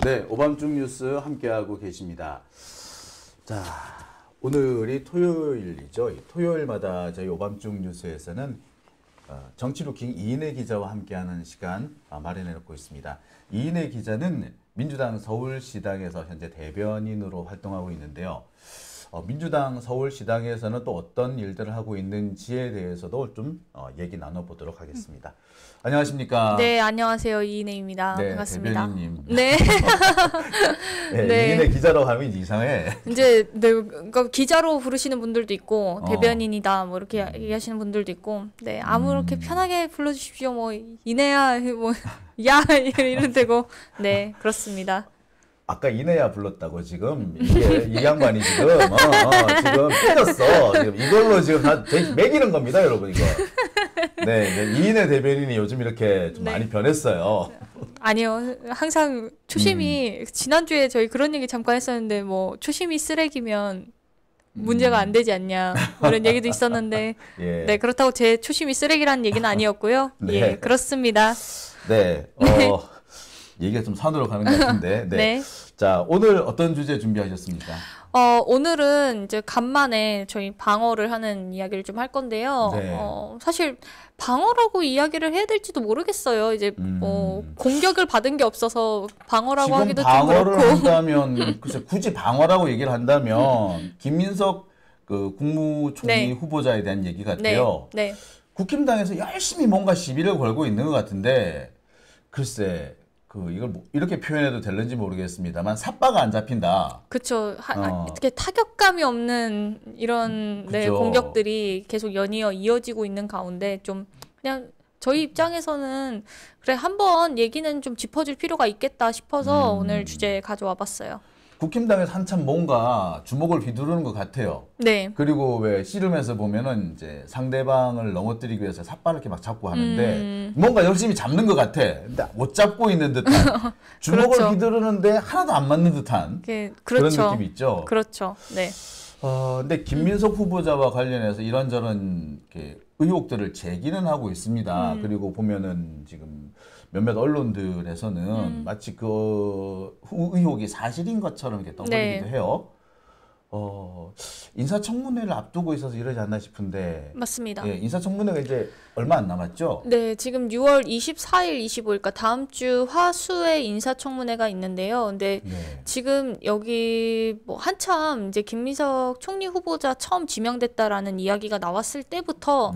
네, 오밤중 뉴스 함께하고 계십니다. 자, 오늘이 토요일이죠. 토요일마다 저희 오밤중 뉴스에서는 정치루킹 이인혜 기자와 함께하는 시간 마련해놓고 있습니다. 이인혜 기자는 민주당 서울시당에서 현재 대변인으로 활동하고 있는데요. 민주당 서울시당에서는 또 어떤 일들을 하고 있는지에 대해서도 좀 얘기 나눠보도록 하겠습니다. 안녕하십니까? 네, 안녕하세요. 이인혜입니다. 네, 반갑습니다. 대변인님. 네. 네, 네. 이인혜 기자라고 하면 이상해. 이제 네, 그러니까 기자로 부르시는 분들도 있고 대변인이다 뭐 이렇게 음. 얘기하시는 분들도 있고 네, 아무렇게 편하게 불러주십시오. 뭐 이내야 뭐 야 이래도 되고 네, 그렇습니다. 아까 이내야 불렀다고 지금 이게 이 양반이 지금 지금 삐졌어. 지금 이걸로 지금 다 매기는 겁니다, 여러분 이거. 네, 이인혜 대변인이 요즘 이렇게 좀 네. 많이 변했어요. 아니요, 항상 초심이 지난주에 저희 그런 얘기 잠깐 했었는데 뭐 초심이 쓰레기면 문제가 안 되지 않냐 뭐 이런 얘기도 있었는데 예. 네, 그렇다고 제 초심이 쓰레기라는 얘기는 아니었고요. 네. 예, 그렇습니다. 네, 얘기가 좀 산으로 가는 것 같은데. 네. 네. 자, 오늘 어떤 주제 준비하셨습니까? 오늘은 이제 간만에 저희 방어를 하는 이야기를 좀 할 건데요. 네. 사실 방어라고 이야기를 해야 될지도 모르겠어요. 이제 뭐 공격을 받은 게 없어서 방어라고 지금 하기도 좀 방어를 그렇고. 한다면 글쎄 굳이 방어라고 얘기를 한다면 김민석 그 국무총리 네. 후보자에 대한 얘기 네, 같아요. 네. 국힘당에서 열심히 뭔가 시비를 걸고 있는 것 같은데 글쎄 이걸 뭐 이렇게 표현해도 될는지 모르겠습니다만 삿바가 안 잡힌다. 그렇죠. 이렇게 타격감이 없는 이런 네, 그죠. 공격들이 계속 연이어 이어지고 있는 가운데 좀 그냥 저희 입장에서는 그래 한번 얘기는 좀 짚어줄 필요가 있겠다 싶어서 오늘 주제 가져와 봤어요. 국힘당에서 한참 뭔가 주목을 휘두르는 것 같아요. 네. 그리고 왜 씨름에서 보면은 이제 상대방을 넘어뜨리기 위해서 삿발을 이렇게 막 잡고 하는데 뭔가 열심히 잡는 것 같아. 근데 못 잡고 있는 듯한 주먹을 그렇죠. 휘두르는데 하나도 안 맞는 듯한 그렇죠. 그런 느낌이 있죠. 그렇죠. 네. 근데 김민석 후보자와 관련해서 이런저런 이렇게 의혹들을 제기는 하고 있습니다. 그리고 보면은 지금 몇몇 언론들에서는 마치 그 의혹이 사실인 것처럼 이렇게 떠벌리기도 네. 해요. 인사청문회를 앞두고 있어서 이러지 않나 싶은데. 맞습니다. 예, 인사청문회가 이제 얼마 안 남았죠? 네, 지금 6월 24일, 25일, 그러니까 다음 주 화수에 인사청문회가 있는데요. 근데 네. 지금 여기 뭐 한참 이제 김민석 총리 후보자 처음 지명됐다라는 이야기가 나왔을 때부터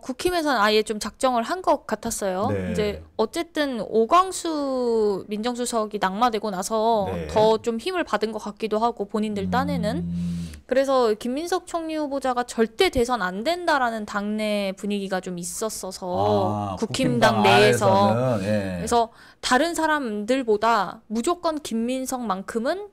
국힘에서는 아예 좀 작정을 한 것 같았어요. 네. 이제 어쨌든 오광수 민정수석이 낙마되고 나서 네. 더 좀 힘을 받은 것 같기도 하고 본인들 딴에는. 그래서 김민석 총리 후보자가 절대 대선 안 된다라는 당내 분위기가 좀 있었어서 국힘당 내에서 안에서는, 예. 그래서 다른 사람들보다 무조건 김민석만큼은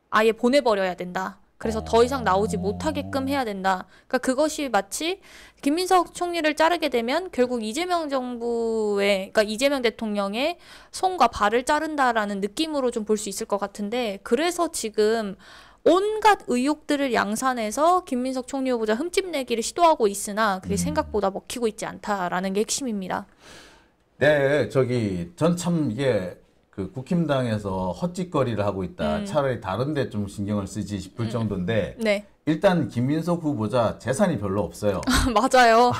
아예 보내버려야 된다. 그래서 더 이상 나오지 못하게끔 해야 된다. 그러니까 그것이 마치 김민석 총리를 자르게 되면 결국 이재명 정부의, 그러니까 이재명 대통령의 손과 발을 자른다라는 느낌으로 좀 볼 수 있을 것 같은데, 그래서 지금 온갖 의혹들을 양산해서 김민석 총리 후보자 흠집내기를 시도하고 있으나 그게 생각보다 먹히고 있지 않다라는 게 핵심입니다. 네, 전 참 이게 그 국힘당에서 헛짓거리를 하고 있다. 차라리 다른 데 좀 신경을 쓰지 싶을 정도인데 네. 일단 김민석 후보자 재산이 별로 없어요. 맞아요.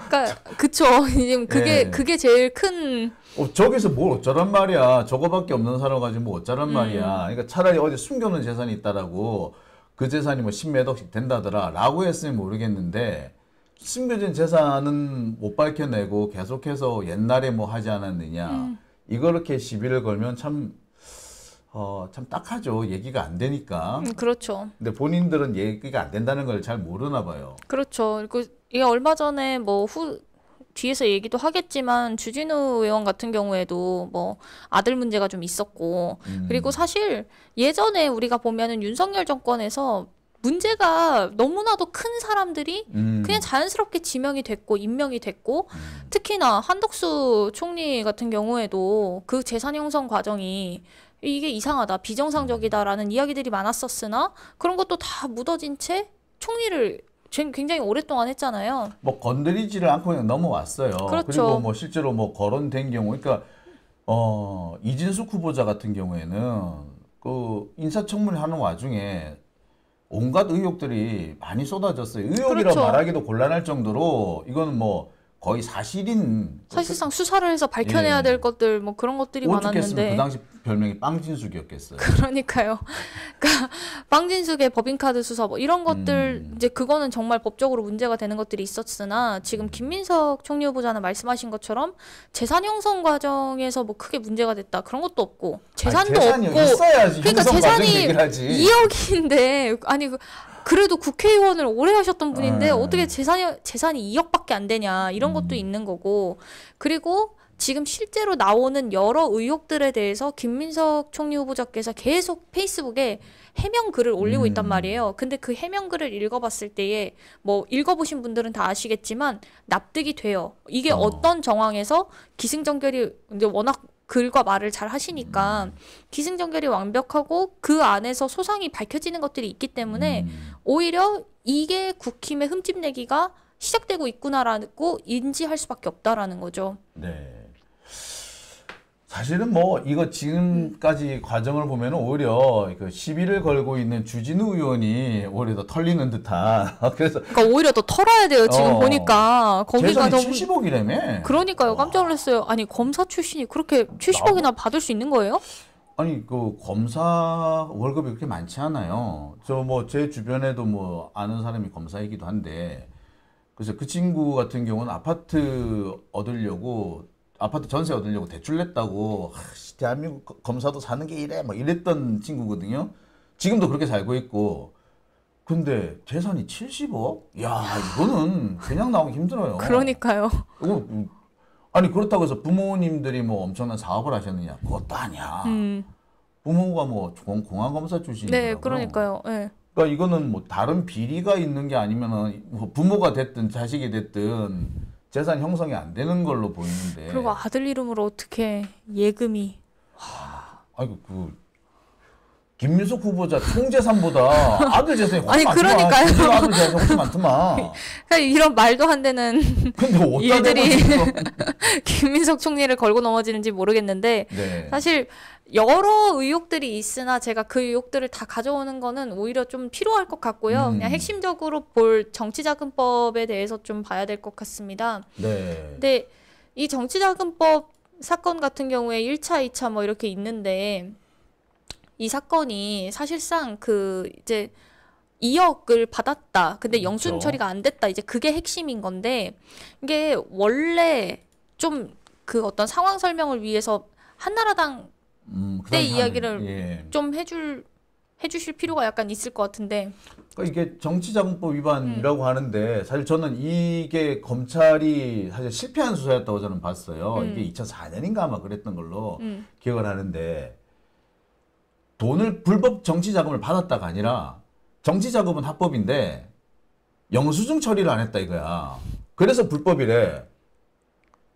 그러니까 그쵸. 지금 네. 그게 제일 큰. 저기서 뭘 어쩌란 말이야. 저거밖에 없는 사람 가지고 뭐 어쩌란 말이야. 그러니까 차라리 어디 숨겨놓은 재산이 있다라고 그 재산이 뭐 10몇 억씩 된다더라 라고 했으면 모르겠는데 숨겨진 재산은 못 밝혀내고 계속해서 옛날에 뭐 하지 않았느냐. 이렇게 시비를 걸면 참 딱하죠. 얘기가 안 되니까. 그렇죠. 근데 본인들은 얘기가 안 된다는 걸 잘 모르나 봐요. 그렇죠. 그리고 이게 얼마 전에 뭐 뒤에서 얘기도 하겠지만 주진우 의원 같은 경우에도 뭐 아들 문제가 좀 있었고 그리고 사실 예전에 우리가 보면은 윤석열 정권에서 문제가 너무나도 큰 사람들이 그냥 자연스럽게 지명이 됐고 임명이 됐고 특히나 한덕수 총리 같은 경우에도 그 재산 형성 과정이 이게 이상하다, 비정상적이다라는 이야기들이 많았었으나 그런 것도 다 묻어진 채 총리를 굉장히 오랫동안 했잖아요. 뭐 건드리지를 않고 그냥 넘어왔어요. 그렇죠. 그리고 뭐 실제로 뭐 거론된 경우, 그러니까 이진숙 후보자 같은 경우에는 그 인사청문회 하는 와중에 온갖 의혹들이 많이 쏟아졌어요. 의혹이라고 그렇죠. 말하기도 곤란할 정도로 이거는 뭐 거의 사실인 사실상 수사를 해서 밝혀내야 예. 될 것들 뭐 그런 것들이 오죽했으면 많았는데 그 당시 별명이 빵진숙이었겠어요. 그러니까요. 그러니까 빵진숙의 법인카드 수사 뭐 이런 것들 이제 그거는 정말 법적으로 문제가 되는 것들이 있었으나 지금 김민석 총리 후보자는 말씀하신 것처럼 재산 형성 과정에서 뭐 크게 문제가 됐다 그런 것도 없고 재산도 재산이 없고 있어야지. 그러니까 형성 과정 재산이 얘기를 하지. 2억인데 아니 그래도 국회의원을 오래 하셨던 분인데 음. 어떻게 재산이 2억밖에 안 되냐 이런 것도 있는 거고 그리고 지금 실제로 나오는 여러 의혹들에 대해서 김민석 총리 후보자께서 계속 페이스북에 해명 글을 올리고 있단 말이에요. 근데 그 해명 글을 읽어봤을 때에 뭐 읽어보신 분들은 다 아시겠지만 납득이 돼요. 이게 어떤 정황에서 기승전결이 이제 워낙 글과 말을 잘 하시니까 기승전결이 완벽하고 그 안에서 소상이 밝혀지는 것들이 있기 때문에 오히려 이게 국힘의 흠집내기가 시작되고 있구나라고 인지할 수밖에 없다라는 거죠. 네. 사실은 뭐 이거 지금까지 과정을 보면 오히려 그 시비를 걸고 있는 주진우 의원이 오히려 더 털리는 듯한 그래서 그러니까 오히려 더 털어야 돼요. 지금 보니까 거기가 재산이 너무 70억이라며. 그러니까요. 깜짝 놀랐어요. 아니 검사 출신이 그렇게 70억이나 받을 수 있는 거예요? 아니 그 검사 월급이 그렇게 많지 않아요. 저 뭐 제 주변에도 뭐 아는 사람이 검사이기도 한데 그래서 그 친구 같은 경우는 아파트 전세 얻으려고 대출 냈다고 대한민국 검사도 사는 게 이래 막 이랬던 친구거든요. 지금도 그렇게 살고 있고 근데 재산이 70억? 야 이거는 그냥 나오기 힘들어요. 그러니까요. 이거, 아니 그렇다고 해서 부모님들이 뭐 엄청난 사업을 하셨느냐 그것도 아니야. 부모가 뭐 공안검사 출신이더라고요. 네, 그러니까요. 네. 그러니까 이거는 뭐 다른 비리가 있는 게 아니면은 뭐 부모가 됐든 자식이 됐든 재산 형성이 안 되는 걸로 보이는데. 그리고 아들 이름으로 어떻게 예금이. 아이고 김민석 후보자 총재산보다 아들 재산이 훨씬 아니, 많더만. 그러니까요. 김민석 아들 재산이 훨씬 많더만. 그러니까 이런 말도 안 되는 근데 어디다 일들이 대고 김민석 총리를 걸고 넘어지는지 모르겠는데 네. 사실 여러 의혹들이 있으나 제가 그 의혹들을 다 가져오는 거는 오히려 좀 필요할 것 같고요. 그냥 핵심적으로 볼 정치자금법에 대해서 좀 봐야 될 것 같습니다. 네. 근데 이 정치자금법 사건 같은 경우에 1차, 2차 뭐 이렇게 있는데 이 사건이 사실상 그 이제 2억을 받았다. 근데 영수증 그렇죠. 처리가 안 됐다. 이제 그게 핵심인 건데 이게 원래 좀 그 어떤 상황 설명을 위해서 한나라당 때 이야기를 예. 좀 해주실 필요가 약간 있을 것 같은데. 그러니까 이게 정치자금법 위반이라고 하는데 사실 저는 이게 검찰이 사실 실패한 수사였다고 저는 봤어요. 이게 2004년인가 아마 그랬던 걸로 기억을 하는데 돈을 불법 정치자금을 받았다가 아니라 정치자금은 합법인데 영수증 처리를 안 했다 이거야. 그래서 불법이래.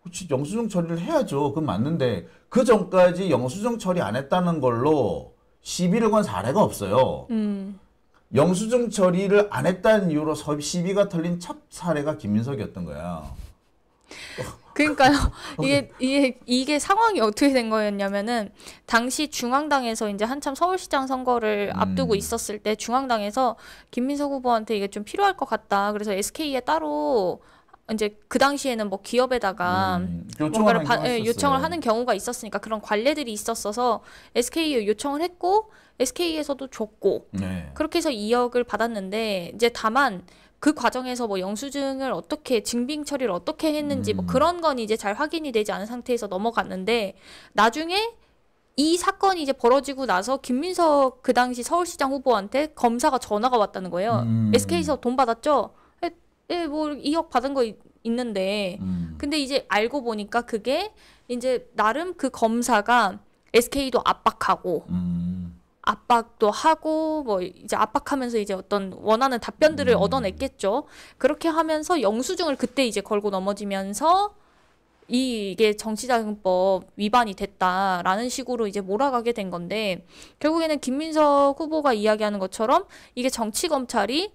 그렇지, 영수증 처리를 해야죠. 그건 맞는데 그 전까지 영수증 처리 안 했다는 걸로 시비를 건 사례가 없어요. 영수증 처리를 안 했다는 이유로 시비가 털린 첫 사례가 김민석이었던 거야. 그러니까요. 이게 상황이 어떻게 된 거였냐면은 당시 중앙당에서 이제 한참 서울시장 선거를 앞두고 있었을 때 중앙당에서 김민석 후보한테 이게 좀 필요할 것 같다. 그래서 SK에 따로 이제 그 당시에는 뭐 기업에다가 뭔가를 요청을 하는 경우가 있었으니까 그런 관례들이 있었어서 SK에 요청을 했고 SK에서도 줬고 네. 그렇게 해서 2억을 받았는데 이제 다만 그 과정에서 뭐 영수증을 어떻게 증빙 처리를 어떻게 했는지 뭐 그런 건 이제 잘 확인이 되지 않은 상태에서 넘어갔는데 나중에 이 사건이 이제 벌어지고 나서 김민석 그 당시 서울시장 후보한테 검사가 전화가 왔다는 거예요. SK에서 돈 받았죠? 예, 뭐 2억 받은 거 있는데 근데 이제 알고 보니까 그게 이제 나름 그 검사가 SK도 압박하고 압박도 하고 뭐 이제 압박하면서 이제 어떤 원하는 답변들을 얻어냈겠죠. 그렇게 하면서 영수증을 그때 이제 걸고 넘어지면서 이게 정치자금법 위반이 됐다라는 식으로 이제 몰아가게 된 건데 결국에는 김민석 후보가 이야기하는 것처럼 이게 정치검찰이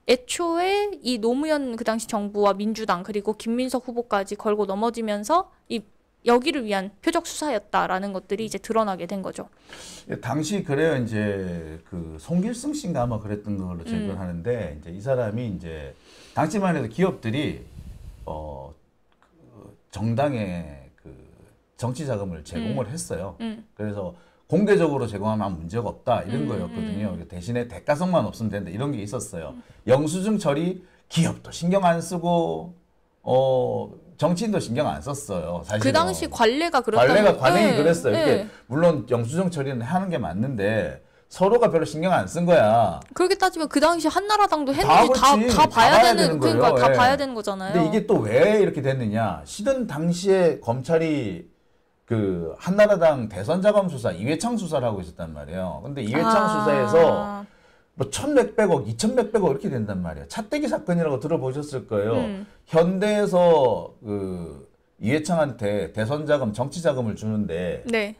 애초에 이 노무현 그 당시 정부와 민주당 그리고 김민석 후보까지 걸고 넘어지면서 이 여기를 위한 표적 수사였다라는 것들이 이제 드러나게 된 거죠. 당시 그래요. 이제 그 송길승 씨인가 아마 그랬던 걸로 기억을 하는데 이제 이 사람이 이제 당시만 해도 기업들이 정당에 그 정치 자금을 제공을 했어요. 그래서 공개적으로 제공하면 문제가 없다 이런 거였거든요. 대신에 대가성만 없으면 된다 이런 게 있었어요. 영수증 처리 기업도 신경 안 쓰고 정치인도 신경 안 썼어요. 사실은. 그 당시 관례가 그렇다는 관행이 네, 그랬어요. 네. 이게 물론 영수증 처리는 하는 게 맞는데 서로가 별로 신경 안 쓴 거야. 그렇게 따지면 그 당시 한나라당도 했는지 다 봐야 되는 그러니까 거예요. 다 예. 봐야 되는 거잖아요. 근데 이게 또 왜 이렇게 됐느냐? 실은 당시에 검찰이 그 한나라당 대선 자금 수사 이회창 수사를 하고 있었단 말이에요. 근데 이회창 수사에서 뭐 1,100억, 2,100억 이렇게 된단 말이에요. 차떼기 사건이라고 들어보셨을 거예요. 현대에서 그 이회창한테 대선 자금, 정치 자금을 주는데 네.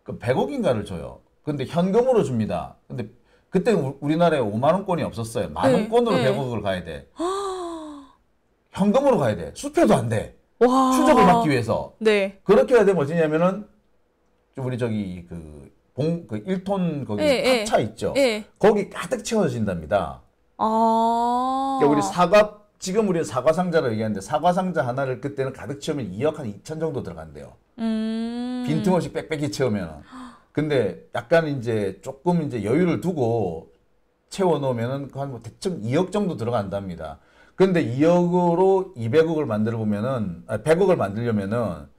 그 100억인가를 줘요. 근데 현금으로 줍니다. 근데 그때 우리나라에 5만 원권이 없었어요. 만 원권으로 네. 100억을 가야 돼. 현금으로 가야 돼. 수표도 안 돼. 와. 추적을 받기 위해서. 네. 그렇게 해야 되면 어찌냐면은 우리 저기 그 1톤 거기 탑차 있죠. 거기 가득 채워진답니다. 그러니까 우리 지금 우리는 사과 상자로 얘기하는데 사과 상자 하나를 그때는 가득 채우면 2억 한 2천 정도 들어간대요. 빈틈없이 빽빽히 채우면. 근데 약간 이제 조금 이제 여유를 두고 채워 놓으면은 한 뭐 대충 2억 정도 들어간답니다. 근데 2억으로 200억을 만들어 보면은 100억을 만들려면은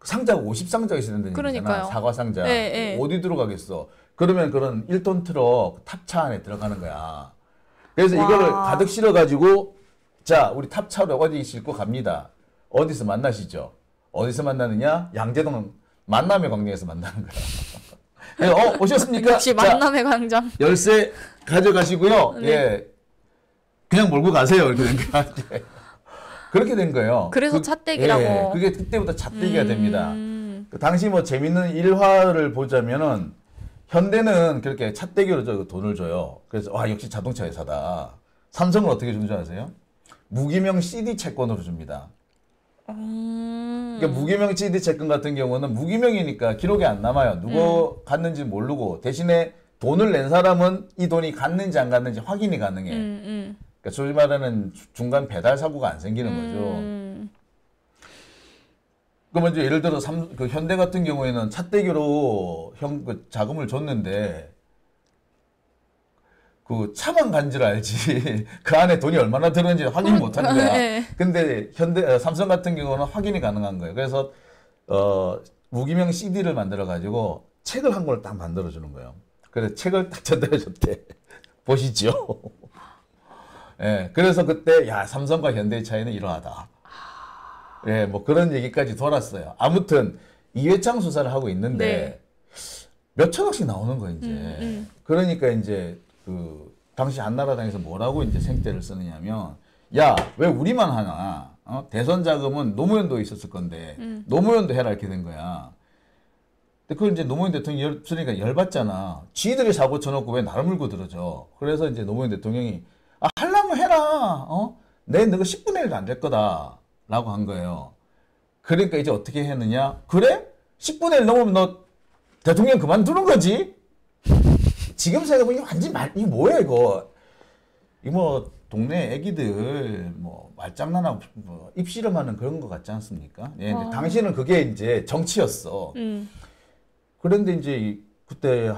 상자가 50상자가 있어야 된다는 얘기잖아. 사과 상자. 어디 들어가겠어. 그러면 그런 1톤 트럭 탑차 안에 들어가는 거야. 그래서 이거를 가득 실어 가지고 자, 우리 탑차로 어디 싣고 갑니다. 어디서 만나시죠? 어디서 만나느냐? 양재동 만남의 광장에서 만나는 거야. 오셨습니까? 역시 만남의 광장. 열쇠 가져가시고요. 네. 예. 그냥 몰고 가세요. 이렇게 된 거야. 그렇게 된 거예요. 그래서 찻대기라고. 예, 그게 그때부터 찻대기가 됩니다. 그 당시 뭐 재밌는 일화를 보자면은 현대는 그렇게 찻대기로 돈을 줘요. 그래서 와 역시 자동차 회사다. 삼성은 어떻게 주는 줄 아세요? 무기명 CD 채권으로 줍니다. 그러니까 무기명 CD 채권 같은 경우는 무기명이니까 기록이 안 남아요. 누가 갔는지 모르고 대신에 돈을 낸 사람은 이 돈이 갔는지 안 갔는지 확인이 가능해. 그러니까 소위 말하는 중간 배달 사고가 안 생기는 거죠. 그러면 이제 예를 들어 그 현대 같은 경우에는 찻대기로 그 자금을 줬는데 그 차만 간 줄 알지 그 안에 돈이 얼마나 들었는지 확인 못 하는 거야. 근데 삼성 같은 경우는 확인이 가능한 거예요. 그래서 무기명 CD를 만들어 가지고 책을 한 권을 딱 만들어 주는 거예요. 그래서 책을 딱 전달해 줬대. 보시죠. 예, 그래서 그때 야 삼성과 현대의 차이는 이러하다. 예, 뭐 그런 얘기까지 돌았어요. 아무튼 이회창 수사를 하고 있는데 몇 천억씩 나오는 거예요, 이제. 그러니까 이제 그 당시 한나라당에서 뭐라고 이제 생떼를 쓰느냐면 야, 왜 우리만 하나? 대선 자금은 노무현도 있었을 건데 노무현도 해라 이렇게 된 거야. 근데 그걸 이제 노무현 대통령이 쓰니까 열받잖아. 지들이 사고 쳐놓고 왜 나를 물고 들어줘? 그래서 이제 노무현 대통령이 하려면 해라. 내 너가 10분의 1도 안 될 거다. 라고 한 거예요. 그러니까 이제 어떻게 했느냐? 그래? 10분의 1 넘으면 너 대통령 그만두는 거지? 지금 생각해보니 완전 이거 뭐야 이거? 이거 뭐 동네 애기들 뭐 말장난하고 뭐 입씨름하는 그런 거 같지 않습니까? 예, 당시에는 그게 이제 정치였어. 그런데 이제 그때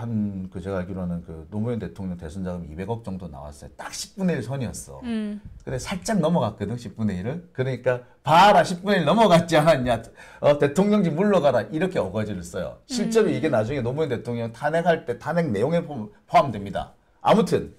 그 제가 알기로는 그 노무현 대통령 대선 자금 200억 정도 나왔어요. 딱 10분의 1 선이었어. 근데 살짝 넘어갔거든, 10분의 1을. 그러니까 봐라, 10분의 1 넘어갔지 않았냐. 대통령직 물러가라. 이렇게 어거지를 써요. 실제로 이게 나중에 노무현 대통령 탄핵할 때 탄핵 내용에 포함됩니다. 아무튼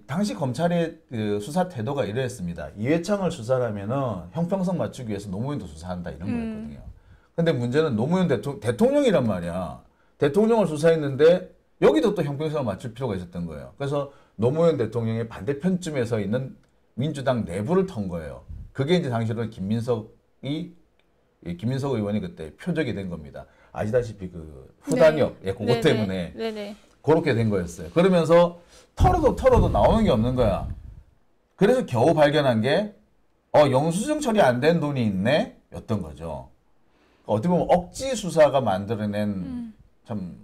당시 검찰의 그 수사 태도가 이랬습니다. 이회창을 수사하면은 형평성 맞추기 위해서 노무현도 수사한다 이런 거였거든요. 근데 문제는 노무현 대통령이란 말이야. 대통령을 수사했는데 여기도 또 형평성을 맞출 필요가 있었던 거예요. 그래서 노무현 대통령의 반대편쯤에 서 있는 민주당 내부를 턴 거예요. 그게 이제 당시로 김민석 의원이 그때 표적이 된 겁니다. 아시다시피 그 후단협, 예, 그것 때문에 그렇게 된 거였어요. 그러면서 털어도 나오는 게 없는 거야. 그래서 겨우 발견한 게 영수증 처리 안 된 돈이 있네? 였던 거죠. 어떻게 보면 억지 수사가 만들어낸 참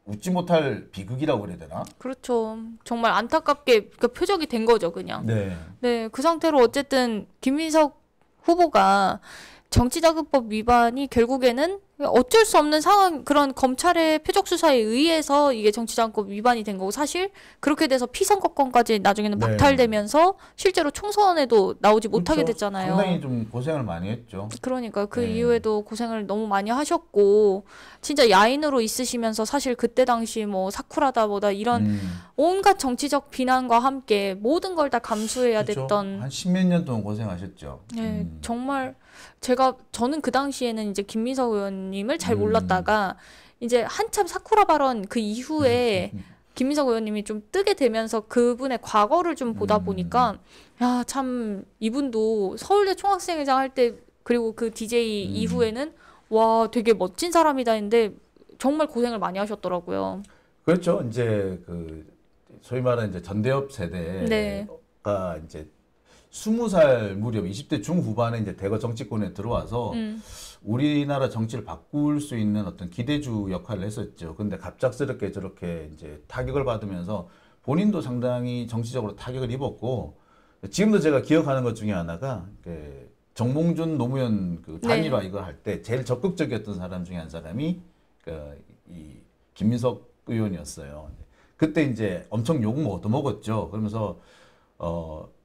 웃지 못할 비극이라고 그래야 되나? 그렇죠. 정말 안타깝게 그 표적이 된 거죠, 그냥. 네. 네, 그 상태로 어쨌든 김민석 후보가 정치자금법 위반이 결국에는 어쩔 수 없는 상황, 그런 검찰의 표적 수사에 의해서 이게 정치자금법 위반이 된 거고, 사실 그렇게 돼서 피선거권까지 나중에는 네. 박탈되면서 실제로 총선에도 나오지 못하게 그렇죠. 됐잖아요. 상당히 좀 고생을 많이 했죠. 그러니까 그 네. 이후에도 고생을 너무 많이 하셨고, 진짜 야인으로 있으시면서 사실 그때 당시 뭐 사쿠라다 뭐다 이런 온갖 정치적 비난과 함께 모든 걸 다 감수해야 그렇죠. 됐던. 한 십몇 년 동안 고생하셨죠. 네, 정말 저는 그 당시에는 이제 김민석 의원님을 잘 음. 몰랐다가 이제 한참 사쿠라 발언 그 이후에 김민석 의원님이 좀 뜨게 되면서 그분의 과거를 좀 보다 보니까 야, 참 이분도 서울대 총학생회장 할 때 그리고 그 DJ 이후에는 와, 되게 멋진 사람이다 했는데 정말 고생을 많이 하셨더라고요. 그렇죠. 이제 그 소위 말하는 이제 전대협 세대가 네. 이제 20살 무렵 20대 중후반에 이제 대거 정치권에 들어와서 우리나라 정치를 바꿀 수 있는 어떤 기대주 역할을 했었죠. 근데 갑작스럽게 저렇게 이제 타격을 받으면서 본인도 상당히 정치적으로 타격을 입었고, 지금도 제가 기억하는 것 중에 하나가 정몽준 노무현 그 단일화 이거 할 때 제일 적극적이었던 사람 중에 한 사람이 이 김민석 의원이었어요. 그때 이제 엄청 욕 얻어먹었죠. 그러면서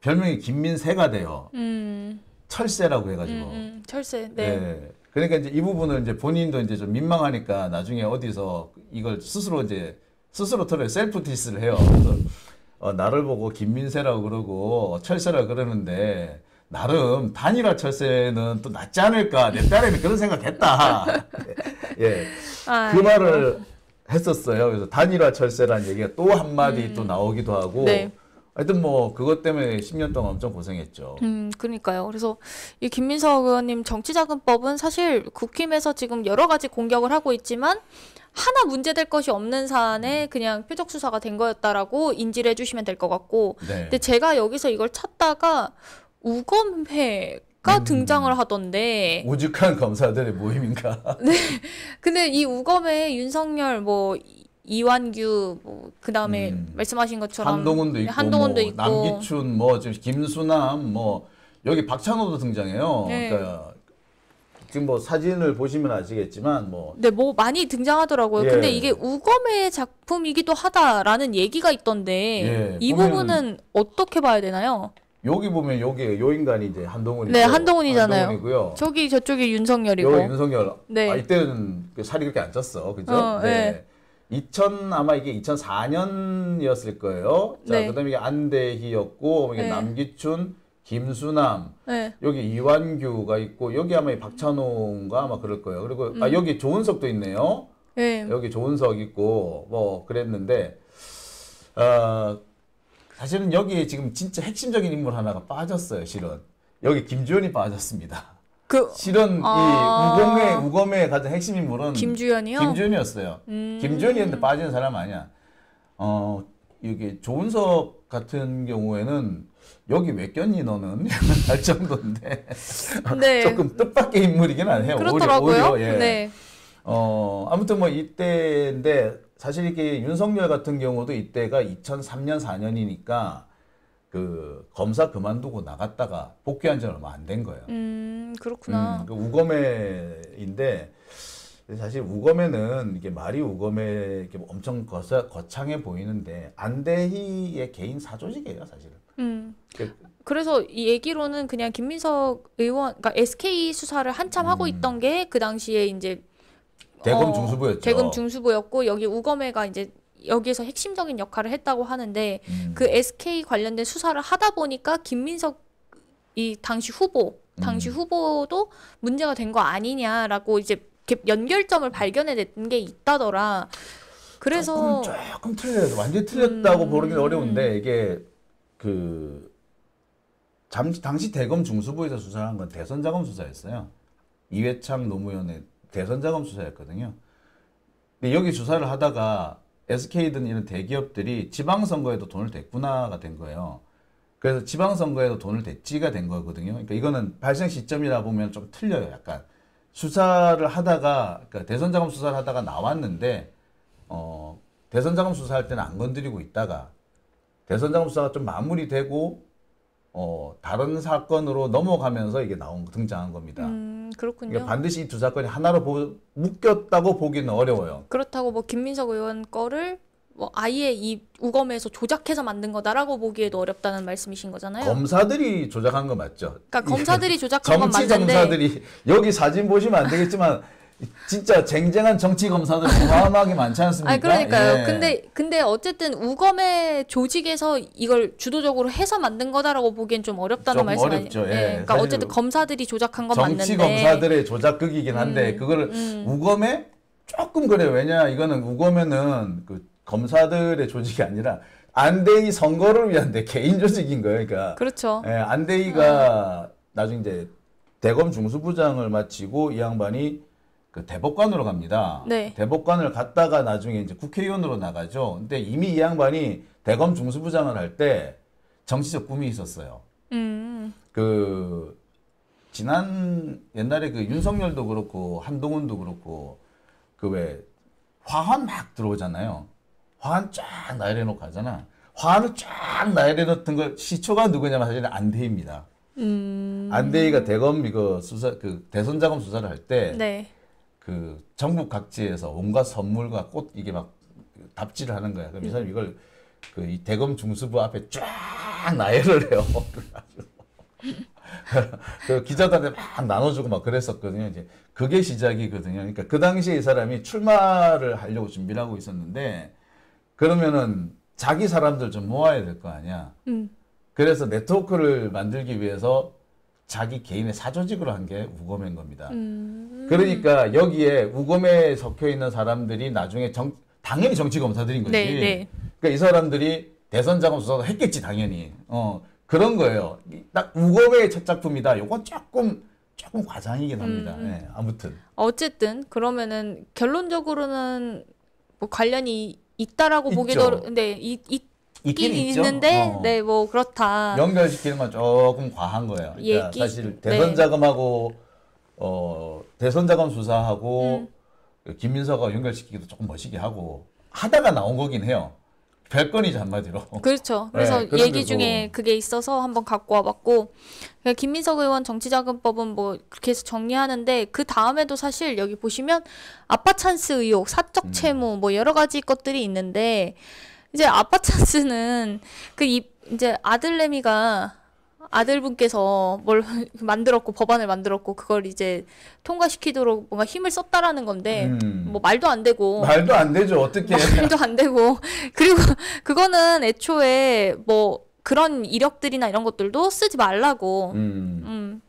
별명이 김민세가 돼요. 철새라고 해가지고. 철새. 네. 네. 그러니까 이제 이 부분을 이제 본인도 이제 좀 민망하니까 나중에 어디서 이걸 스스로 털어요. 셀프 디스를 해요. 그래서 나를 보고 김민세라고 그러고 철새라고 그러는데 나름 단일화 철새는 또 낫지 않을까. 내 딸에는 그런 생각했다. 예. 그 말을 했었어요. 그래서 단일화 철새라는 얘기가 또 한마디 또 나오기도 하고. 네. 하여튼 뭐 그것 때문에 10년 동안 엄청 고생했죠. 그러니까요. 그래서 이 김민석 의원님 정치자금법은 사실 국힘에서 지금 여러 가지 공격을 하고 있지만 하나 문제될 것이 없는 사안에 그냥 표적 수사가 된 거였다라고 인지를 해주시면 될 것 같고. 네. 근데 제가 여기서 이걸 찾다가 우검회가 등장을 하던데. 우직한 검사들의 모임인가? 네. 근데 이 우검회 윤석열 뭐 이완규 뭐 그다음에 말씀하신 것처럼 한동훈도 있고, 한동훈도 있고 남기춘 뭐 지금 김수남 뭐 여기 박찬호도 등장해요. 네. 그러니까 지금 뭐 사진을 보시면 아시겠지만 뭐 네, 뭐 많이 등장하더라고요. 예. 근데 이게 우검의 작품이기도 하다라는 얘기가 있던데 예, 이 보면은 부분은 어떻게 봐야 되나요? 여기 보면 여기 요 인간이 이제 한동훈이죠. 네, 한동훈이잖아요. 한동훈이고요. 저쪽이 윤석열이고. 요 윤석열. 네. 이때는 살이 그렇게 안 쪘어, 그죠? 네. 아마 이게 2004년이었을 거예요. 자, 네. 그다음에 이게 안대희였고, 이게 네. 남기춘, 김수남, 네. 여기 이완규가 있고, 여기 아마 이 박찬호인가 아마 그럴 거예요. 그리고 여기 조은석도 있네요. 네. 여기 조은석 있고 뭐 그랬는데, 사실은 여기에 지금 진짜 핵심적인 인물 하나가 빠졌어요. 실은 여기 김주현이 빠졌습니다. 실은 이 우검의 가장 핵심 인물은 김주현이요? 김주현이었어요. 김주현이었는데 빠지는 사람 아니야. 여기 조은석 같은 경우에는 여기 왜 꼈니 너는? 할 정도인데 네. 조금 뜻밖의 인물이긴 해요. 그렇더라고요. 오히려, 예. 네. 아무튼 뭐 이때인데 사실 이게 윤석열 같은 경우도 이때가 2003년 4년이니까 그 검사 그만두고 나갔다가 복귀한 지 얼마 안 된 거예요. 그렇구나. 그 우검회인데 사실 우검회는 이게 말이 우검회 이렇게 엄청 거창해 보이는데 안대희의 개인 사조직이에요, 사실은. 그래서 이 얘기로는 그냥 김민석 의원, 그러니까 SK 수사를 한참 하고 있던 게 그 당시에 이제 대검 중수부였죠. 대검 중수부였고 여기 우검회가 이제 여기에서 핵심적인 역할을 했다고 하는데 그 SK 관련된 수사를 하다 보니까 김민석 이 당시 후보도 문제가 된 거 아니냐라고 이제 연결점을 발견해낸 게 있다더라. 그래서 조금 틀려요. 완전히 틀렸다고 보기는 어려운데 이게 그 당시 대검 중수부에서 수사한 건 대선자금 수사였어요. 이회창 노무현의 대선자금 수사였거든요. 근데 여기 수사를 하다가 SK든 이런 대기업들이 지방선거에도 돈을 댔구나가 된 거예요. 그래서 지방선거에도 돈을 댔지가 된 거거든요. 그러니까 이거는 발생 시점이라 보면 좀 틀려요. 약간 수사를 하다가 그러니까 대선자금 수사를 하다가 나왔는데 대선자금 수사할 때는 안 건드리고 있다가 대선자금 수사가 좀 마무리되고 다른 사건으로 넘어가면서 이게 등장한 겁니다. 그렇군요. 그러니까 반드시 이 두 사건이 하나로 묶였다고 보기는 어려워요. 그렇다고 뭐 김민석 의원 거를 뭐 아예 이 우검에서 조작해서 만든 거다라고 보기에도 어렵다는 말씀이신 거잖아요. 검사들이 조작한 거 맞죠? 그러니까 검사들이 조작한 건 정치 맞는데 검사들이 여기 사진 보시면 안 되겠지만 진짜 쟁쟁한 정치 검사들 어마어마하게 많지 않습니까? 아니 그러니까요. 예. 근데 어쨌든 우검의 조직에서 이걸 주도적으로 해서 만든 거다라고 보기엔 좀 어렵다는 좀 말씀 어렵죠. 아니에요? 예. 그러니까 사실 어쨌든 검사들이 조작한 건 정치 맞는데 검사들의 조작극이긴 한데 그거를 우검에 조금 그래요. 왜냐 이거는 우검에는 그 검사들의 조직이 아니라 안대희 선거를 위한 개인 조직인 거예요. 그러니까 그렇죠. 예, 안대희가 나중에 이제 대검 중수부장을 마치고 이 양반이 그 대법관으로 갑니다. 네. 대법관을 갔다가 나중에 이제 국회의원으로 나가죠. 근데 이미 이 양반이 대검 중수부장을 할 때 정치적 꿈이 있었어요. 그 지난 옛날에 그 윤석열도 그렇고 한동훈도 그렇고 그 왜 화환 막 들어오잖아요. 화환 쫙 나열해놓고 하잖아. 화환을 쫙 나열해놓던 걸 시초가 누구냐면 사실은 안대희입니다. 안대희가 대검 이거 수사 그 대선자금 수사를 할 때 네. 그 전국 각지에서 온갖 선물과 꽃 이게 막 답지를 하는 거야. 그럼 이 사람이 이걸 그 이 대검 중수부 앞에 쫙 나열을 해요. 그 기자들한테 막 나눠주고 막 그랬었거든요. 이제 그게 시작이거든요. 그러니까 그 당시에 이 사람이 출마를 하려고 준비를 하고 있었는데 그러면은 자기 사람들 좀 모아야 될 거 아니야. 그래서 네트워크를 만들기 위해서 자기 개인의 사조직으로 한 게 우검인 겁니다. 그러니까 여기에 우검에 섞여 있는 사람들이 나중에 당연히 정치 검사들인 거지. 네, 네. 그러니까 이 사람들이 대선 자금 수사도 했겠지 당연히. 그런 거예요. 딱 우검의 첫 작품이다. 요건 조금 과장이긴 합니다. 네, 아무튼. 어쨌든 그러면은 결론적으로는 뭐 관련이 있다라고 있죠. 보기도 근데 있긴 있죠. 있는데 네 뭐 그렇다. 연결시키는 건 조금 과한 거예요. 그러니까 사실 대선 자금하고 대선 자금 수사하고 김민서가 연결시키기도 조금 멋있게 하고 하다가 나온 거긴 해요. 별건이죠 한마디로. 그렇죠. 그래서 네, 얘기 중에 그게 있어서 한번 갖고 와봤고 김민석 의원 정치자금법은 뭐 그렇게 해서 정리하는데 그 다음에도 사실 여기 보시면 아빠 찬스 의혹, 사적 채무 뭐 여러 가지 것들이 있는데 이제 아빠 찬스는 이제 아들분께서 뭘 만들었고 법안을 만들었고 그걸 이제 통과시키도록 뭔가 힘을 썼다라는 건데 뭐 말도 안 되고 말도 안 되죠. 어떻게 말도 안 되고 그리고 그거는 애초에 뭐 그런 이력들이나 이런 것들도 쓰지 말라고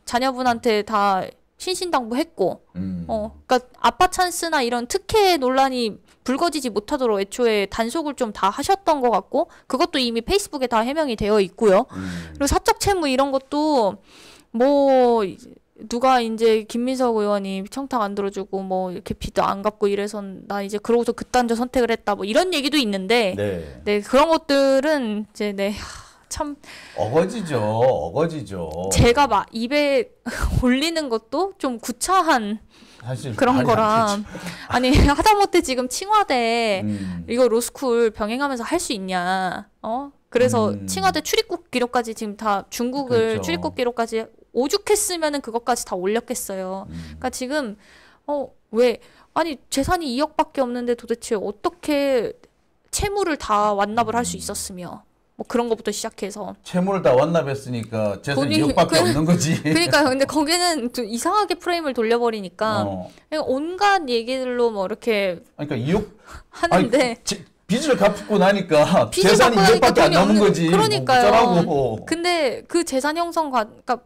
자녀분한테 다 신신당부했고 그러니까 아빠 찬스나 이런 특혜 논란이 불거지지 못하도록 애초에 단속을 좀 다 하셨던 것 같고 그것도 이미 페이스북에 다 해명이 되어 있고요. 그리고 사적 채무 이런 것도 뭐 누가 이제 김민석 의원이 청탁 안 들어주고 뭐 이렇게 빚도 안 갚고 이래서 나 이제 그러고서 그딴 저 선택을 했다 뭐 이런 얘기도 있는데 네 그런 것들은 이제 참 어거지죠. 제가 막 입에 올리는 것도 좀 구차한 사실 그런 거라 아니 하다못해 지금 칭화대 이거 로스쿨 병행하면서 할 수 있냐 그래서 칭화대 출입국 기록까지 지금 다 중국을 그렇죠. 출입국 기록까지 오죽했으면은 그것까지 다 올렸겠어요. 그러니까 지금 왜 아니 재산이 2억밖에 없는데 도대체 어떻게 채무를 다 완납을 할 수 있었으며 뭐 그런 것부터 시작해서 채무를 다 완납했으니까 재산이 2억밖에 없는 거지. 그러니까요. 근데 거기는 좀 이상하게 프레임을 돌려버리니까 그냥 온갖 얘기들로 뭐 이렇게 그러니까 2억 하는데 빚을 갚고 나니까 빚을 재산이 갚고 나니까 2억밖에 안 돈이 남은 없는 거지. 그러니까요. 뭐 근데 그 재산 형성과 그러니까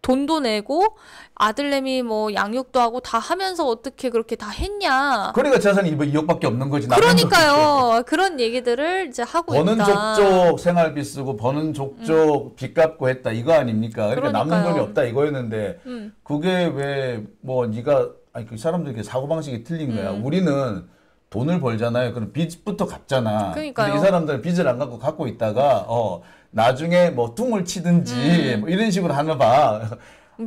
돈도 내고 아들내미 뭐 양육도 하고 다 하면서 어떻게 그렇게 다 했냐. 그러니까 재산이 2억밖에 없는 거지. 그러니까요. 그런 얘기들을 이제 하고 버는 있다. 족족 생활비 쓰고 버는 족족 빚 갚고 했다 이거 아닙니까? 그러니까 남는 그러니까요. 돈이 없다 이거였는데 그게 왜 뭐 네가 아니 그 사람들 사고 방식이 틀린 거야. 우리는 돈을 벌잖아요. 그럼 빚부터 갚잖아. 그러니까요. 근데 이 사람들은 빚을 안 갖고 있다가 나중에 뭐 뚱을 치든지 뭐 이런 식으로 하나 봐.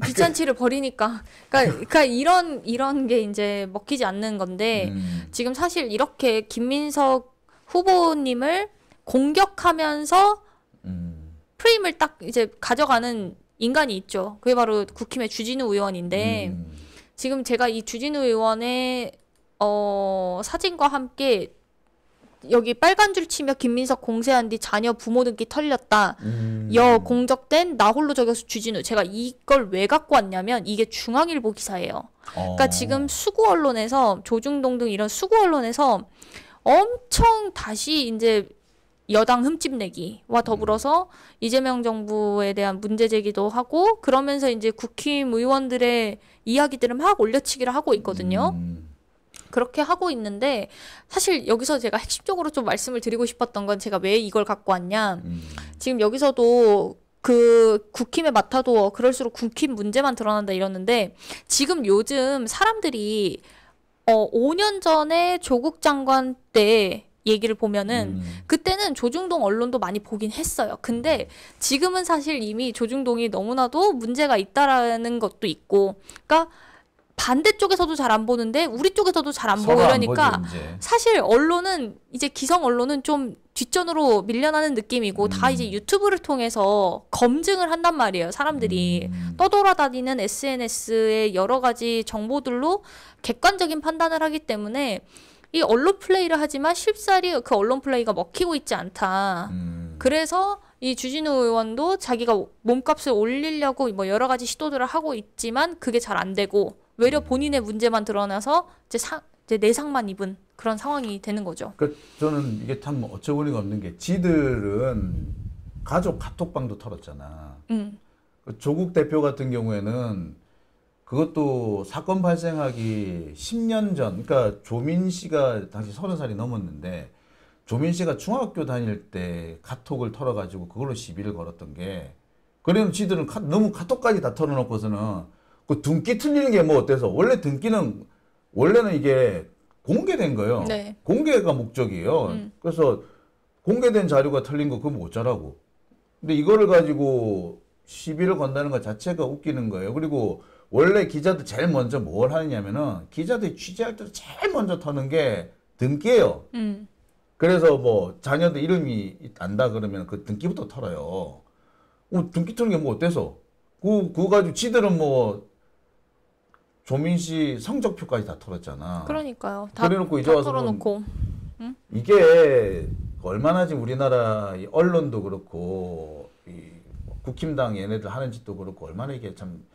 비찬치를 버리니까. 그러니까 이런 게 이제 먹히지 않는 건데 지금 사실 이렇게 김민석 후보님을 공격하면서 프레임을 딱 이제 가져가는 인간이 있죠. 그게 바로 국힘의 주진우 의원인데 지금 제가 이 주진우 의원의 사진과 함께 여기 빨간 줄 치며 김민석 공세한 뒤 자녀 부모 등기 털렸다. 여 공적된 나 홀로 저격수 주진우. 제가 이걸 왜 갖고 왔냐면 이게 중앙일보 기사예요. 그러니까 지금 수구 언론에서 조중동 등 이런 수구 언론에서 엄청 다시 이제 여당 흠집 내기와 더불어서 이재명 정부에 대한 문제 제기도 하고 그러면서 이제 국힘 의원들의 이야기들을 막 올려치기를 하고 있거든요. 그렇게 하고 있는데 사실 여기서 제가 핵심적으로 좀 말씀을 드리고 싶었던 건 제가 왜 이걸 갖고 왔냐. 지금 여기서도 그 국힘의 마타도어 그럴수록 국힘 문제만 드러난다 이러는데 지금 요즘 사람들이 5년 전에 조국 장관 때 얘기를 보면은 그때는 조중동 언론도 많이 보긴 했어요. 근데 지금은 사실 이미 조중동이 너무나도 문제가 있다라는 것도 있고 그러니까 반대쪽에서도 잘 안 보는데 우리 쪽에서도 잘 안 보고 이러니까 사실 언론은 이제 기성 언론은 좀 뒷전으로 밀려나는 느낌이고 다 이제 유튜브를 통해서 검증을 한단 말이에요. 사람들이 떠돌아다니는 SNS의 여러 가지 정보들로 객관적인 판단을 하기 때문에 이 언론 플레이를 하지만 쉽사리 그 언론 플레이가 먹히고 있지 않다. 그래서 이 주진우 의원도 자기가 몸값을 올리려고 뭐 여러 가지 시도들을 하고 있지만 그게 잘 안 되고 외려 본인의 문제만 드러나서 이제 내상만 입은 그런 상황이 되는 거죠. 그 저는 이게 참 어처구니가 없는 게 지들은 가족 카톡방도 털었잖아. 그 조국 대표 같은 경우에는 그것도 사건 발생하기 10년 전, 그러니까 조민 씨가 당시 30살이 넘었는데 조민 씨가 중학교 다닐 때 카톡을 털어가지고 그걸로 시비를 걸었던 게 그래는 지들은 너무 카톡까지 다 털어놓고서는 그 등기 틀리는 게 뭐 어때서 원래 등기는 원래는 이게 공개된 거예요. 네. 공개가 목적이에요. 그래서 공개된 자료가 틀린 거 그건 어쩌라고. 근데 이거를 가지고 시비를 건다는 것 자체가 웃기는 거예요. 그리고 원래 기자들 제일 먼저 뭘 하느냐면은 기자들이 취재할 때 제일 먼저 터는 게 등기예요. 그래서 뭐 자녀들 이름이 안다 그러면 그 등기부터 털어요. 등기 트는 게 뭐 어때서? 그거 가지고 지들은 뭐 조민 씨 성적표까지 다 털었잖아. 그러니까요. 다, 그래놓고 이제 다 와서 털어놓고. 이게 얼마나 지금 우리나라 이 언론도 그렇고 이 국힘당 얘네들 하는 짓도 그렇고 얼마나 이게 참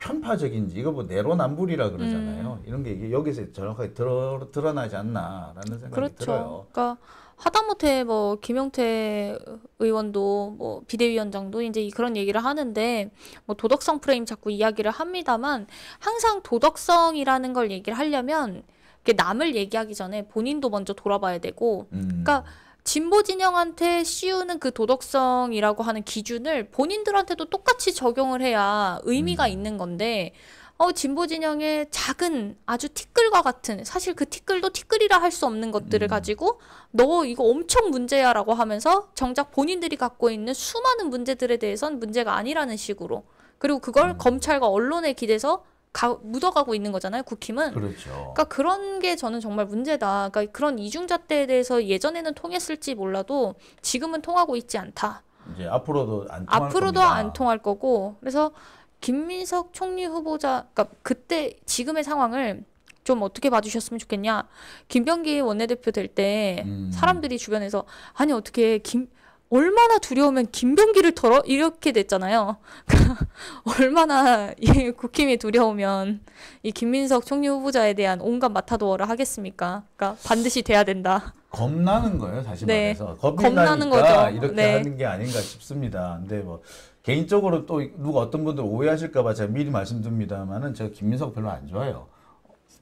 편파적인지 이거 뭐 내로남불이라 그러잖아요. 이런 게 이게 여기서 정확하게 드러나지 않나라는 생각이 그렇죠. 들어요. 그러니까 하다못해 뭐 김용태 의원도 뭐 비대위원장도 이제 그런 얘기를 하는데 뭐 도덕성 프레임 자꾸 이야기를 합니다만 항상 도덕성이라는 걸 얘기를 하려면 남을 얘기하기 전에 본인도 먼저 돌아봐야 되고 그러니까 진보 진영한테 씌우는 그 도덕성이라고 하는 기준을 본인들한테도 똑같이 적용을 해야 의미가 있는 건데 진보 진영의 작은 아주 티끌과 같은 사실 그 티끌도 티끌이라 할 수 없는 것들을 가지고 너 이거 엄청 문제야라고 하면서 정작 본인들이 갖고 있는 수많은 문제들에 대해선 문제가 아니라는 식으로 그리고 그걸 검찰과 언론에 기대서 묻어가고 있는 거잖아요, 국힘은. 그렇죠. 그러니까 그런 게 저는 정말 문제다. 그러니까 그런 이중잣대에 대해서 예전에는 통했을지 몰라도 지금은 통하고 있지 않다. 이제 앞으로도 안 통할 앞으로도 겁니다. 안 통할 거고. 그래서 김민석 총리 후보자, 그러니까 그때 지금의 상황을 좀 어떻게 봐주셨으면 좋겠냐. 김병기 원내대표 될 때 사람들이 주변에서 아니 어떻게 얼마나 두려우면 김병기를 털어? 이렇게 됐잖아요. 얼마나 이 국힘이 두려우면 이 김민석 총리 후보자에 대한 온갖 마타도어를 하겠습니까? 그러니까 반드시 돼야 된다. 겁나는 거예요, 다시 네. 말해서. 겁이 겁나는 나니까 거죠. 이렇게 네. 하는 게 아닌가 싶습니다. 근데 뭐 개인적으로 또 누가 어떤 분들 오해하실까봐 제가 미리 말씀드립니다만은 제가 김민석 별로 안 좋아해요.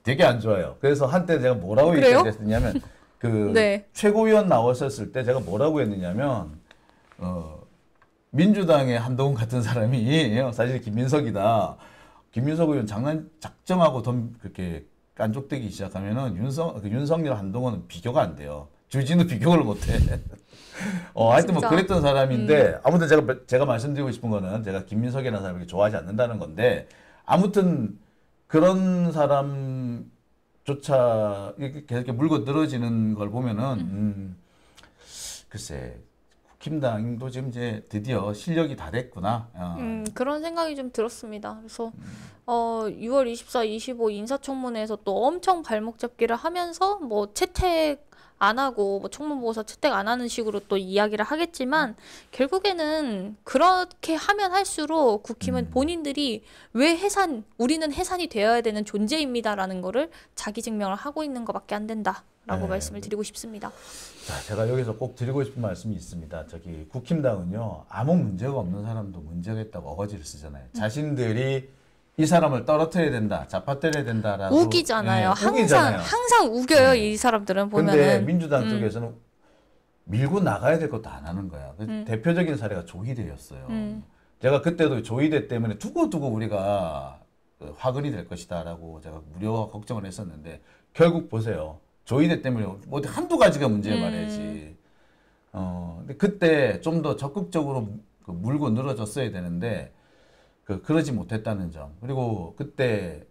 되게 안 좋아해요. 그래서 한때 제가 뭐라고 그래요? 얘기했냐면 그 네. 최고위원 나왔었을 때 제가 뭐라고 했느냐면 민주당의 한동훈 같은 사람이 사실 김민석이다. 김민석 의원 작정하고 돈 그렇게 깐족대기 시작하면은 윤석열 한동훈은 비교가 안 돼요. 주진우 비교를 못해. 하여튼 뭐 진짜. 그랬던 사람인데 아무튼 제가 말씀드리고 싶은 거는 제가 김민석이라는 사람을 좋아하지 않는다는 건데 아무튼 그런 사람조차 이렇게 계속 물고 늘어지는 걸 보면은 글쎄 국힘당도 지금 이제 드디어 실력이 다 됐구나. 그런 생각이 좀 들었습니다. 그래서 6월 24, 25 인사청문회에서 또 엄청 발목 잡기를 하면서 뭐 채택 안 하고 뭐 청문보고서 채택 안 하는 식으로 또 이야기를 하겠지만 결국에는 그렇게 하면 할수록 국힘은 본인들이 왜 우리는 해산이 되어야 되는 존재입니다라는 거를 자기 증명을 하고 있는 것밖에 안 된다라고 네. 말씀을 드리고 싶습니다. 자, 제가 여기서 꼭 드리고 싶은 말씀이 있습니다. 저기 국힘당은요 아무 문제가 없는 사람도 문제가 있다고 어거지를 쓰잖아요. 자신들이 이 사람을 떨어뜨려야 된다, 잡아뜨려야 된다라고 우기잖아요. 우기잖아요. 항상 우겨요. 네. 이 사람들은 근데 보면은. 민주당 쪽에서는 밀고 나가야 될 것도 안 하는 거야. 대표적인 사례가 조희대였어요. 제가 그때도 조희대 때문에 두고두고 우리가 화근이 될 것이다라고 제가 우려와 걱정을 했었는데 결국 보세요. 조희대 때문에 뭐 한두 가지가 문제야 말이지. 근데 그때 좀 더 적극적으로 물고 늘어졌어야 되는데 그러지 못했다는 점. 그리고 그때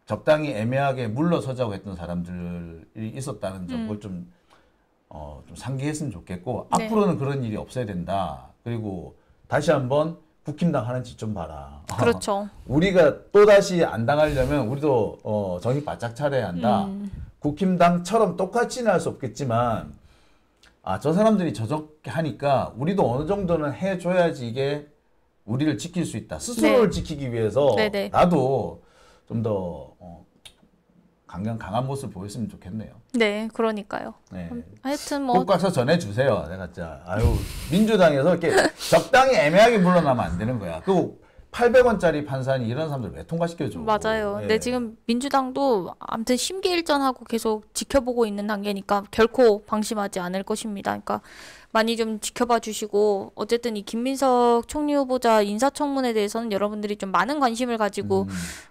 적당히 애매하게 물러서자고 했던 사람들이 있었다는 점. 그걸 좀 상기했으면 좋겠고 네. 앞으로는 그런 일이 없어야 된다. 그리고 다시 한번 국힘당 하는 짓 좀 봐라. 그렇죠. 우리가 또다시 안 당하려면 우리도 정신 바짝 차려야 한다. 국힘당처럼 똑같이는 할 수 없겠지만 저 사람들이 저렇게 하니까 우리도 어느 정도는 해줘야지 이게 우리를 지킬 수 있다. 스스로를 네. 지키기 위해서 네네. 나도 좀 더 강한 모습을 보였으면 좋겠네요. 네, 그러니까요. 네. 하여튼 꼭 뭐 가서 전해주세요. 내가 진짜 민주당에서 이렇게 적당히 애매하게 물러나면 안 되는 거야. 그리고 800원짜리 판사니 이런 사람들 왜 통과시켜줘? 맞아요. 예. 근데 지금 민주당도 아무튼 심기일전하고 계속 지켜보고 있는 단계니까 결코 방심하지 않을 것입니다. 그러니까 많이 좀 지켜봐 주시고 어쨌든 이 김민석 총리 후보자 인사청문회에 대해서는 여러분들이 좀 많은 관심을 가지고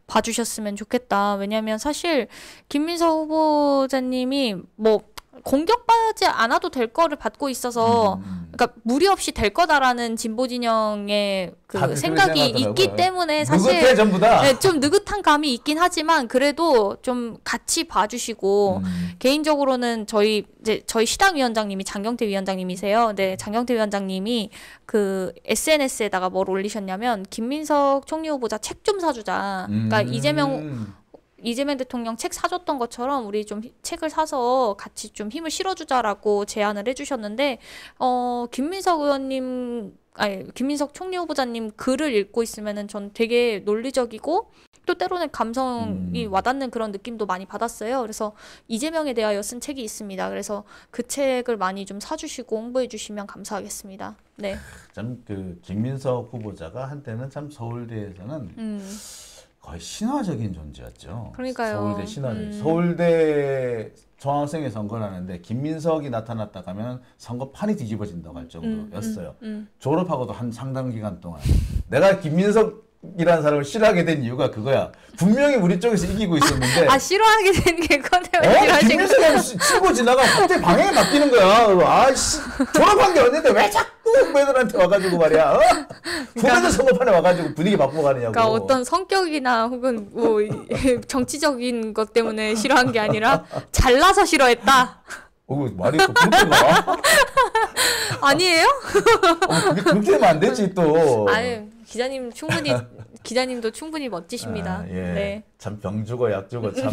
봐주셨으면 좋겠다. 왜냐하면 사실 김민석 후보자님이 뭐 공격받지 않아도 될 거를 받고 있어서 그러니까 무리 없이 될 거다라는 진보 진영의 다들 생각이 그렇게 생각하더라고요. 있기 때문에 사실 느긋해 전부 다. 네, 좀 느긋한 감이 있긴 하지만 그래도 좀 같이 봐주시고 개인적으로는 저희 시당 위원장님이 장경태 위원장님이세요. 네, 장경태 위원장님이 그 SNS에다가 뭘 올리셨냐면 김민석 총리 후보자 책 좀 사주자. 그러니까 이재명 대통령 책 사줬던 것처럼 우리 좀 책을 사서 같이 좀 힘을 실어주자라고 제안을 해주셨는데 김민석 총리 후보자님 글을 읽고 있으면은 전 되게 논리적이고 또 때로는 감성이 와닿는 그런 느낌도 많이 받았어요. 그래서 이재명에 대하여 쓴 책이 있습니다. 그래서 그 책을 많이 좀 사주시고 홍보해 주시면 감사하겠습니다. 네. 참 김민석 후보자가 한때는 참 서울대에서는 거의 신화적인 존재였죠. 그러니까요. 서울대 신화적. 서울대 중학생회 선거를 하는데 김민석이 나타났다 가면 선거판이 뒤집어진다고 할 정도였어요. 졸업하고도 한 상당 기간 동안 내가 김민석이라는 사람을 싫어하게 된 이유가 그거야. 분명히 우리 쪽에서 이기고 있었는데 싫어하게 된 게 그거네요. 김민석이 치고 지나가면 갑자기 방향이 바뀌는 거야. 아씨 졸업한 게 언젠데 왜 자꾸 후배들한테 와가지고 말이야. 후배들 선거판에 와가지고 분위기 바꾸고 가느냐고. 그러니까 어떤 성격이나 혹은 뭐 정치적인 것 때문에 싫어한 게 아니라 잘나서 싫어했다. 말이 또 그렇게 가? 아니에요? 그게 그렇게 하면 안 되지 또. 아유, 기자님도 충분히 멋지십니다. 예. 네. 참 병 주고 약 주고 참.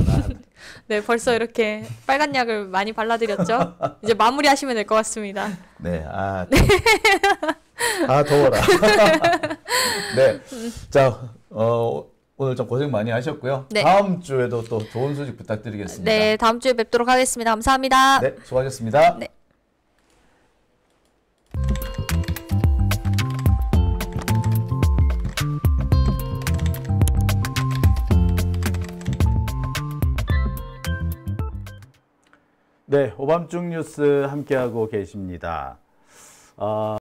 네, 벌써 이렇게 빨간 약을 많이 발라드렸죠? 이제 마무리하시면 될 것 같습니다. 네, 더워라. 네, 자, 오늘 좀 고생 많이 하셨고요. 네. 다음 주에도 또 좋은 소식 부탁드리겠습니다. 네, 다음 주에 뵙도록 하겠습니다. 감사합니다. 네, 수고하셨습니다. 네. 네, 오밤중 뉴스 함께하고 계십니다.